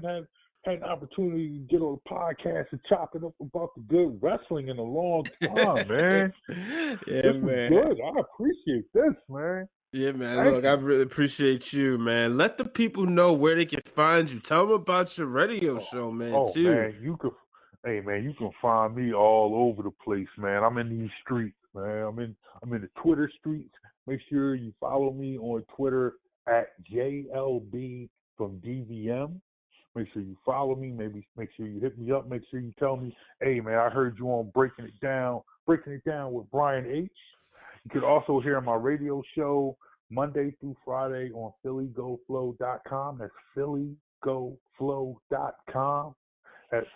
F: had an opportunity to get on a podcast and chop it up about the good wrestling in a long time, man.
D: This
F: man. Was good. I appreciate this, man.
D: Yeah, man. Look, I really appreciate you, man. Let the people know where they can find you. Tell them about your radio show, man, too.
F: Man, Hey man, you can find me all over the place, man. I'm in these streets, man. I'm in the Twitter streets. Make sure you follow me on Twitter at JLB from DVM. Make sure you follow me. Maybe make sure you hit me up. Make sure you tell me, hey man, I heard you on Breaking It Down with Brian H. You could also hear my radio show Monday through Friday on PhillyGoFlow.com. That's PhillyGoFlow.com.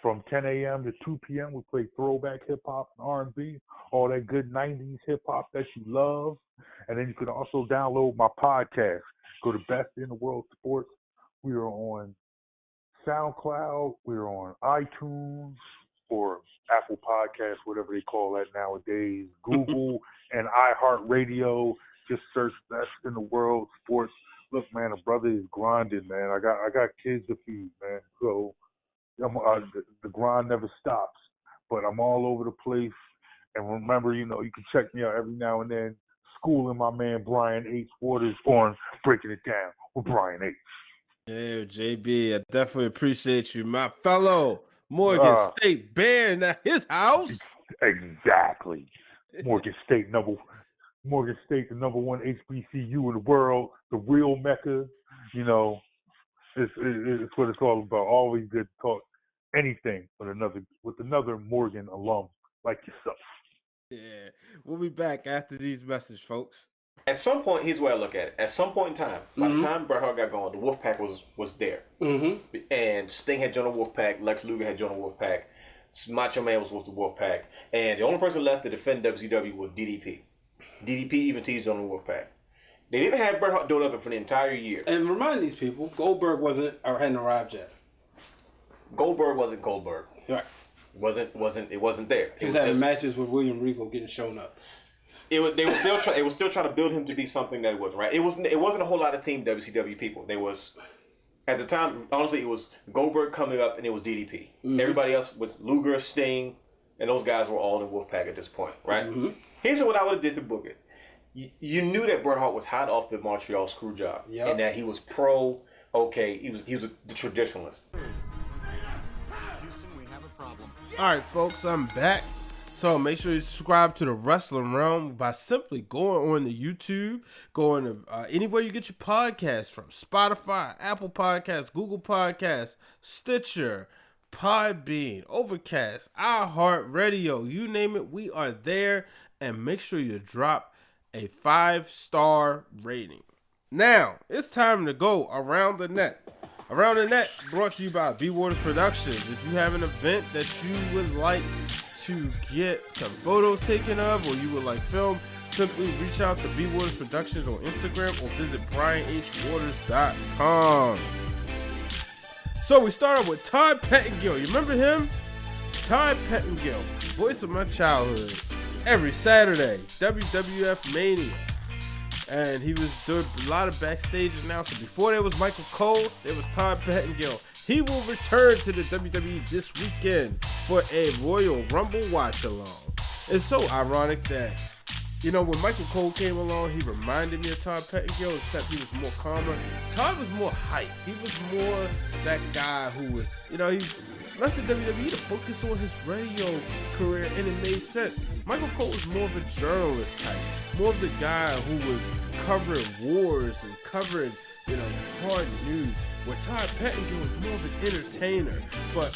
F: From 10 a.m. to 2 p.m. we play throwback hip hop and R&B, all that good 90s hip hop that you love. And then you can also download my podcast. Go to Best in the World Sports. We are on SoundCloud. We're on iTunes or Apple Podcasts, whatever they call that nowadays. Google and iHeartRadio. Just search Best in the World Sports. Look, man, a brother is grinding, man. I got kids to feed, man. So the grind never stops. But I'm all over the place. And remember, you can check me out every now and then. Schooling my man Brian H. Waters on Breaking It Down with Brian H.
D: Yeah, JB, I definitely appreciate you, my fellow Morgan State Bear in his house.
F: Exactly. Morgan State, the number one HBCU in the world, the real Mecca. It's what it's all about. Always good to talk anything with another Morgan alum like yourself.
D: Yeah, we'll be back after these messages, folks.
G: At some point, here's where I look at it. At some point in time, by the time Bret Hart got going, the Wolfpack was there. Mm-hmm. And Sting had joined the Wolfpack. Lex Luger had joined the Wolfpack. Macho Man was with the Wolfpack. And the only person left to defend WCW was DDP. DDP even teased on the Wolfpack. They didn't have Bret Hart do it for the entire year.
C: And remind these people, Goldberg hadn't arrived yet.
G: Goldberg wasn't Goldberg.
C: Right.
G: It wasn't there.
C: He was having matches with William Regal getting shown up.
G: They were still trying to build him to be something that it wasn't, right. It wasn't a whole lot of Team WCW people. There was, at the time, honestly, it was Goldberg coming up and it was DDP. Mm-hmm. Everybody else was Luger, Sting, and those guys were all in Wolfpack at this point, right? Mm-hmm. Here's what I would have did to book it. You knew that Bret Hart was hot off the Montreal screw job, and that he was pro. Okay, he was the traditionalist.
D: All right, folks, I'm back. So make sure you subscribe to the Wrestling Realm by simply going on the YouTube, going to anywhere you get your podcasts from: Spotify, Apple Podcasts, Google Podcasts, Stitcher, Podbean, Overcast, iHeartRadio, you name it, we are there. And make sure you drop a 5-star rating. Now, it's time to go around the net. Around the Net brought to you by B Waters Productions. If you have an event that you would like to get some photos taken of or you would like film, simply reach out to B Waters Productions on Instagram or visit BrianHWaters.com. So we started with Todd Pettengill. You remember him? Todd Pettengill, voice of my childhood. Every Saturday, WWF Mania. And he was doing a lot of backstage announcing. Before there was Michael Cole, there was Todd Pettengill. He will return to the WWE this weekend for a Royal Rumble watch-along. It's so ironic that, when Michael Cole came along, he reminded me of Todd Pettengill, except he was more calmer. Todd was more hype. He was more that guy who was, he left the WWE to focus on his radio career, and it made sense. Michael Cole was more of a journalist type, more of the guy who was covering wars and covering, hard news, where Todd Pettengill was more of an entertainer. But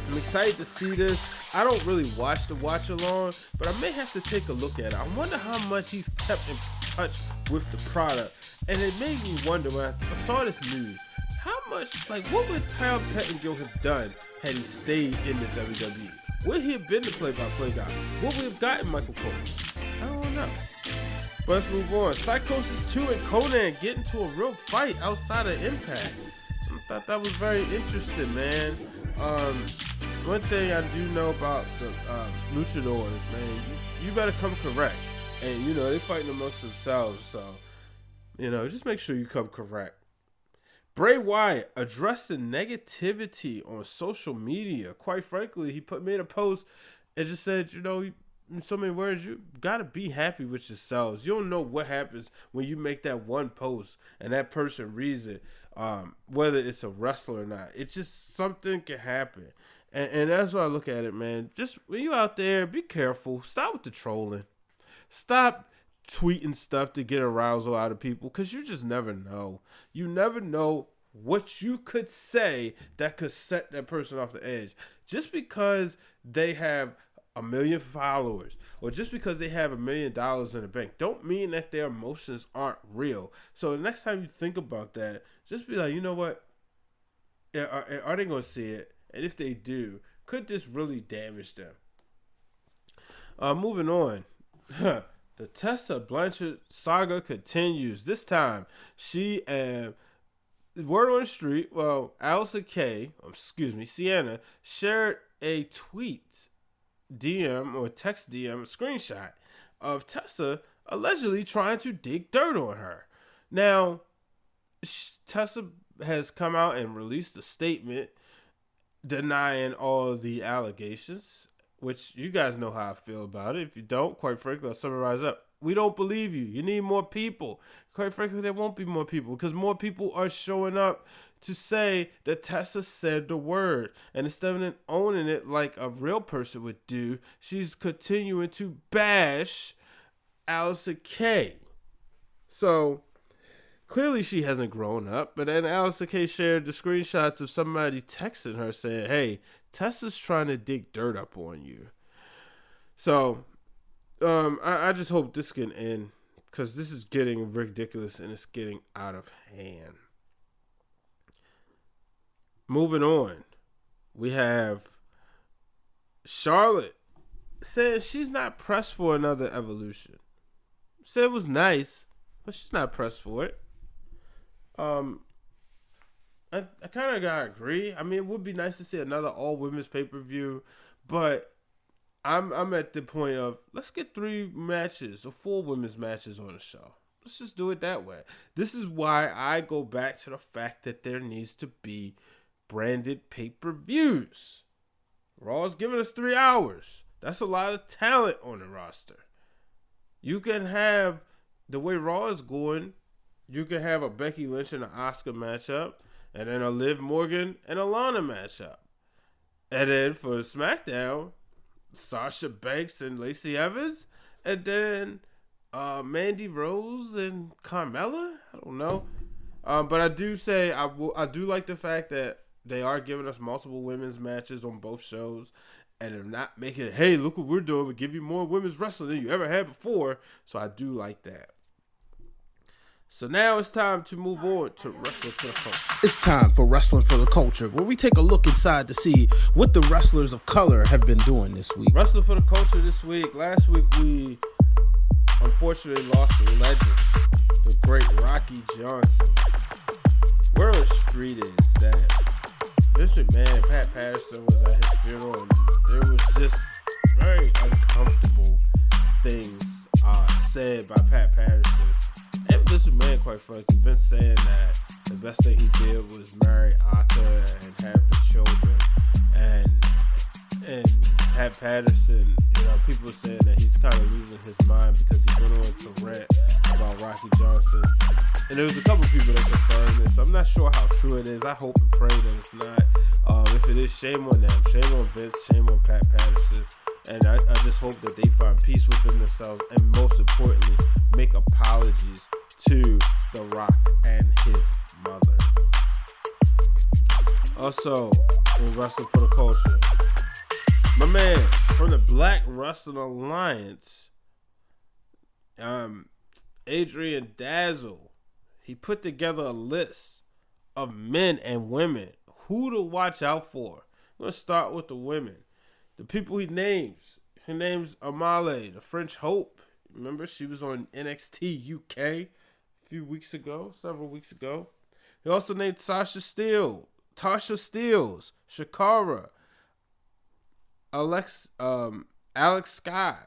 D: I'm excited to see this. I don't really watch the watch along, but I may have to take a look at it. I wonder how much he's kept in touch with the product. And it made me wonder when I saw this news, how much, what would Todd Pettengill have done had he stayed in the WWE? Would he have been the play-by-play guy? Would we have gotten Michael Cole? I don't know. But let's move on. Psychosis 2 and Conan get into a real fight outside of Impact. I thought that was very interesting, man. One thing I do know about the luchadors, man, you better come correct. And, they fighting amongst themselves, so, just make sure you come correct. Bray Wyatt addressed the negativity on social media. Quite frankly, he made a post and just said, in so many words, you gotta be happy with yourselves. You don't know what happens when you make that one post and that person reads it, whether it's a wrestler or not. It's just something can happen. And that's why I look at it, man. Just when you out there, be careful. Stop with the trolling. Stop tweeting stuff to get arousal out of people, because you just never know. You never know what you could say that could set that person off the edge. Just because they have 1 million followers or just because they have $1 million in the bank don't mean that their emotions aren't real. So the next time you think about that, just be like, you know what? Are they going to see it? And if they do, could this really damage them? Moving on. The Tessa Blanchard saga continues. This time, she and word on the street, Sienna, shared a tweet, DM or text DM, a screenshot of Tessa allegedly trying to dig dirt on her. Now, Tessa has come out and released a statement denying all the allegations, which you guys know how I feel about it. If you don't, quite frankly, I'll summarize up. We don't believe you. You need more people. Quite frankly, there won't be more people because more people are showing up to say that Tessa said the word. And instead of owning it like a real person would do, she's continuing to bash Allison Kay. So clearly she hasn't grown up. But then Allison Kay shared the screenshots of somebody texting her saying, hey, Tessa's trying to dig dirt up on you. So I just hope this can end, because this is getting ridiculous and it's getting out of hand. Moving on, we have Charlotte saying she's not pressed for another Evolution. Said it was nice, but she's not pressed for it. I kind of gotta agree. I mean, it would be nice to see another all women's pay-per-view, but I'm at the point of, let's get 3 matches or 4 women's matches on the show. Let's just do it that way. This is why I go back to the fact that there needs to be branded pay-per-views. Raw's giving us 3 hours. That's a lot of talent on the roster. You can have, the way Raw is going, you can have a Becky Lynch and an Asuka matchup, and then a Liv Morgan and a Lana matchup. And then for SmackDown, Sasha Banks and Lacey Evans, and then Mandy Rose and Carmella. I don't know, but I do say I do like the fact that they are giving us multiple women's matches on both shows, and they're not making it, hey, look what we're doing, we give you more women's wrestling than you ever had before. So I do like that. So now it's time to move on to Wrestling for the Culture.
C: It's time for Wrestling for the Culture, where we take a look inside to see what the wrestlers of color have been doing this week.
D: Wrestling for the Culture this week. Last week we unfortunately lost the legend, the great Rocky Johnson. Word on the street is that Vince McMahon, Pat Patterson was at his funeral, and there was just very uncomfortable things said by Pat Patterson. And Vince McMahon, quite frankly, Vince saying that the best thing he did was marry Aka and have the children. And Pat Patterson, people are saying that he's kind of losing his mind because he went on to rant about Rocky Johnson. And there was a couple people that confirmed this. I'm not sure how true it is. I hope and pray that it's not. If it is, shame on them. Shame on Vince. Shame on Pat Patterson. And I just hope that they find peace within themselves, and most importantly, make apologies to The Rock and his mother. Also, in Wrestling for the Culture, my man from the Black Wrestling Alliance, Adrian Dazzle, he put together a list of men and women who to watch out for. I'm going to start with the women. The people he names. He names Amale, the French Hope. Remember, she was on NXT UK several weeks ago. He also named Tasha Steelz, Shakara, Alex Sky,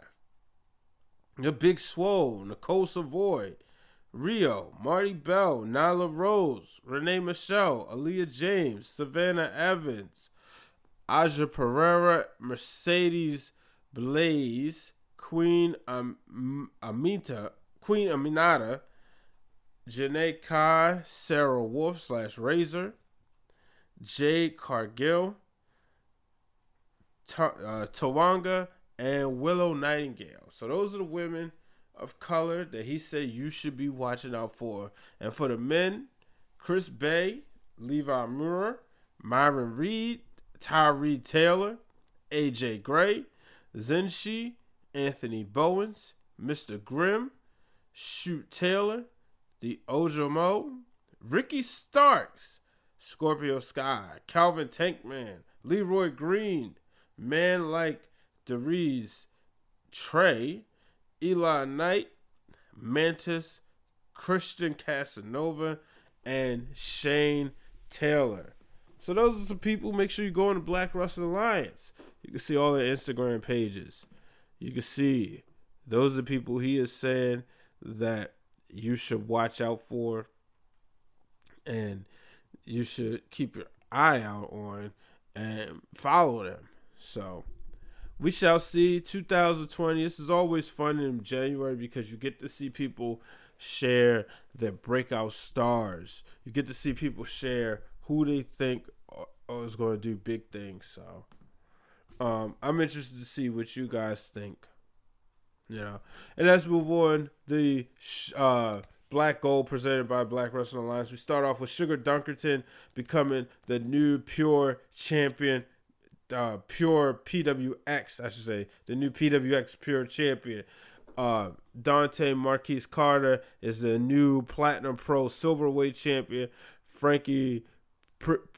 D: The Big Swole, Nicole Savoy, Rio, Marty Bell, Nyla Rose, Renee Michelle, Aaliyah James, Savannah Evans, Aja Pereira, Mercedes Blaze, Queen Aminata, Janae Kai, Sarah Wolf /Razor, Jade Cargill, Tawanga, and Willow Nightingale. So those are the women of color that he said you should be watching out for. And for the men, Chris Bay, Levi Moore, Myron Reed, Tyree Taylor, AJ Gray, Zenshi, Anthony Bowens, Mr. Grimm, Shoot Taylor, the Ojomo, Ricky Starks, Scorpio Sky, Calvin Tankman, Leroy Green, Man Like Deriz, Trey, Eli Knight, Mantis, Christian Casanova, and Shane Taylor. So those are some people. Make sure you go on the Black Wrestling Alliance. You can see all their Instagram pages. You can see those are the people he is saying that you should watch out for and you should keep your eye out on and follow them. So we shall see 2020. This is always fun in January because you get to see people share their breakout stars. You get to see people share who they think is going to do big things. So I'm interested to see what you guys think. You know, and let's move on. The Black Gold presented by Black Wrestling Alliance. We start off with Sugar Dunkerton becoming the new pure champion. Pure PWX, I should say, the new PWX Pure Champion. Dante Marquise Carter is the new Platinum Pro Silverweight Champion. Frankie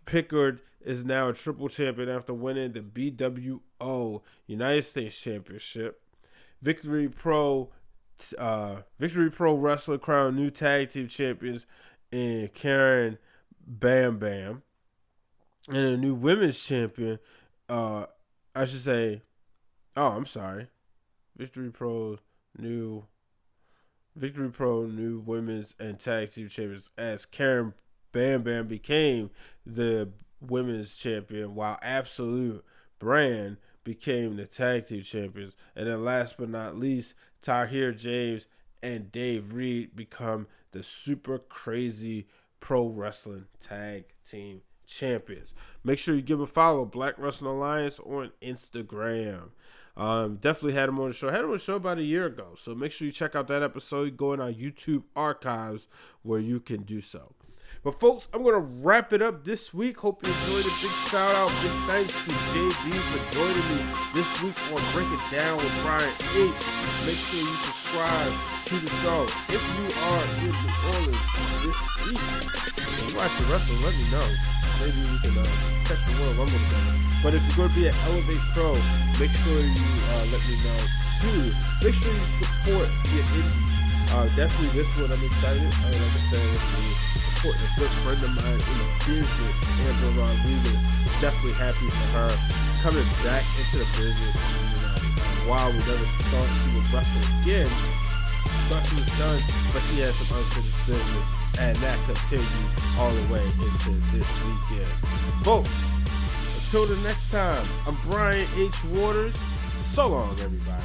D: Pickard is now a triple champion after winning the BWO United States Championship. Victory Pro Wrestling crowned new tag team champions in Karen Bam Bam, and a new women's champion. Victory Pro new women's and tag team champions as Karen Bam Bam became the women's champion, while Absolute Brand became the tag team champions. And then last but not least, Tahir James and Dave Reed become the Super Crazy Pro Wrestling Tag Team Champions. Make sure you give a follow, Black Wrestling Alliance, on Instagram. Definitely had him on the show. Had him on the show about a year ago. So make sure you check out that episode. Go in our YouTube archives where you can do so. But folks, I'm going to wrap it up this week. Hope you enjoyed it. Big shout out, big thanks to JB for joining me this week on Break It Down with Brian H. Make sure you subscribe to the show. If you are in New Orleans this week and you watch the wrestling, let me know. Maybe we can check the Royal Rumble together. But if you're going to be at Elevate Pro, make sure you let me know too. Make sure you support your indie. Definitely this one I'm excited. Like I said, supporting a good friend of mine in the business, Amber Rodriguez. Definitely happy for her coming back into the business. While we never thought she would wrestle again, thought she was done, but she had some unfinished business, and that continues all the way into this weekend. Folks, until the next time, I'm Brian H. Waters. So long, everybody.